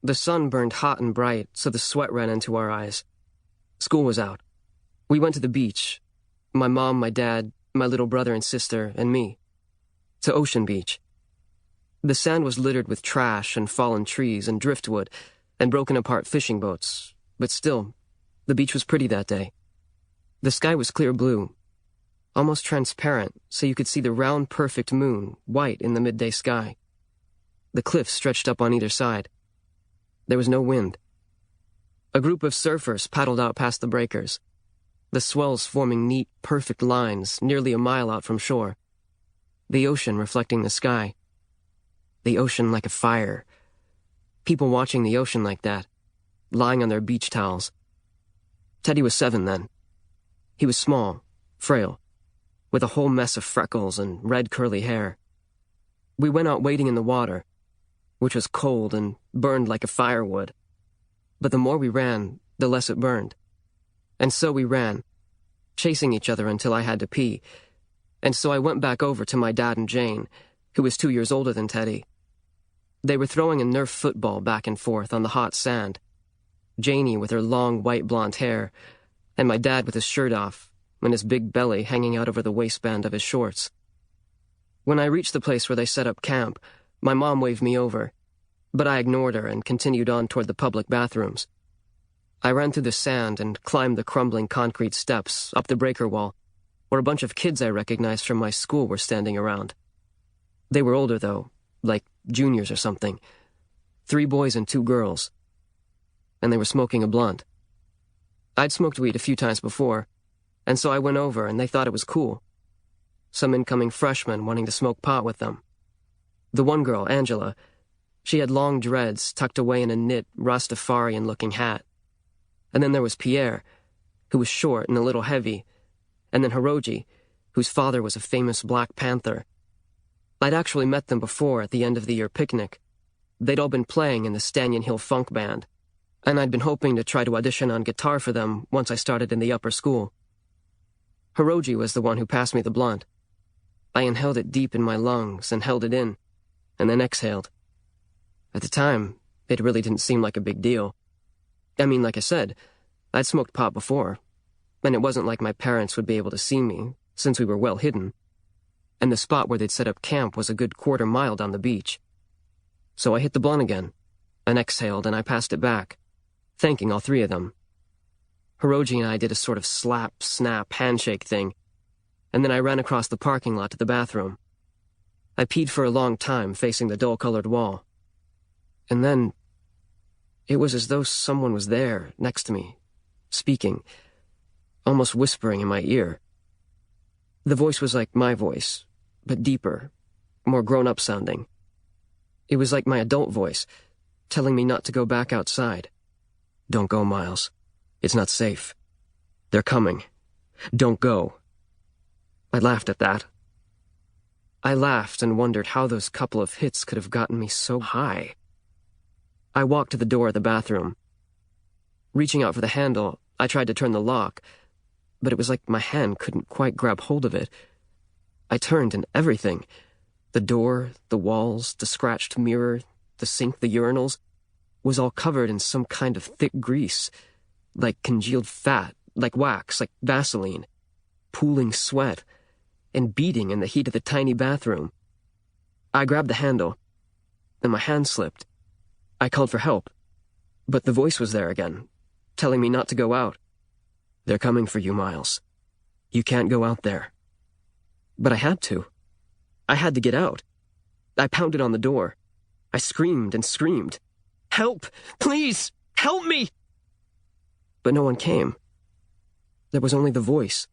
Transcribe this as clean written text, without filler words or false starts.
The sun burned hot and bright, so the sweat ran into our eyes. School was out. We went to the beach. My mom, my dad, my little brother and sister, and me. To Ocean Beach. The sand was littered with trash and fallen trees and driftwood and broken-apart fishing boats, but still, the beach was pretty that day. The sky was clear blue, almost transparent, so you could see the round, perfect moon, white in the midday sky. The cliffs stretched up on either side. There was no wind. A group of surfers paddled out past the breakers, the swells forming neat, perfect lines nearly a mile out from shore. The ocean reflecting the sky. The ocean like a fire. People watching the ocean like that, lying on their beach towels. Teddy was 7 then. He was small, frail, with a whole mess of freckles and red curly hair. We went out wading in the water, which was cold and burned like a firewood. But the more we ran, the less it burned. And so we ran, chasing each other until I had to pee. And so I went back over to my dad and Jane, who was 2 years older than Teddy. They were throwing a Nerf football back and forth on the hot sand. Janie with her long white blonde hair, and my dad with his shirt off and his big belly hanging out over the waistband of his shorts. When I reached the place where they set up camp, my mom waved me over, but I ignored her and continued on toward the public bathrooms. I ran through the sand and climbed the crumbling concrete steps up the breaker wall, where a bunch of kids I recognized from my school were standing around. They were older, though, like juniors or something. 3 boys and 2 girls. And they were smoking a blunt. I'd smoked weed a few times before, and so I went over and they thought it was cool. Some incoming freshmen wanting to smoke pot with them. The one girl, Angela, she had long dreads tucked away in a knit, Rastafarian-looking hat. And then there was Pierre, who was short and a little heavy, and then Hiroji, whose father was a famous Black Panther. I'd actually met them before at the end-of-the-year picnic. They'd all been playing in the Stanyan Hill Funk Band, and I'd been hoping to try to audition on guitar for them once I started in the upper school. Hiroji was the one who passed me the blunt. I inhaled it deep in my lungs and held it in, and then exhaled. At the time, it really didn't seem like a big deal. I mean, like I said, I'd smoked pot before, and it wasn't like my parents would be able to see me, since we were well hidden. And the spot where they'd set up camp was a good quarter mile down the beach. So I hit the blunt again, and exhaled, and I passed it back, thanking all 3 of them. Hiroji and I did a sort of slap, snap, handshake thing, and then I ran across the parking lot to the bathroom. I peed for a long time, facing the dull-colored wall. And then, it was as though someone was there, next to me, speaking, almost whispering in my ear. The voice was like my voice, but deeper, more grown-up sounding. It was like my adult voice, telling me not to go back outside. Don't go, Miles. It's not safe. They're coming. Don't go. I laughed at that. I laughed and wondered how those couple of hits could have gotten me so high. I walked to the door of the bathroom. Reaching out for the handle, I tried to turn the lock, but it was like my hand couldn't quite grab hold of it. I turned and everything, the door, the walls, the scratched mirror, the sink, the urinals, was all covered in some kind of thick grease, like congealed fat, like wax, like Vaseline, pooling sweat, and beating in the heat of the tiny bathroom. I grabbed the handle, and my hand slipped. I called for help, but the voice was there again, telling me not to go out. They're coming for you, Miles. You can't go out there. But I had to. I had to get out. I pounded on the door. I screamed and screamed. Help! Please! Help me! But no one came. There was only the voice.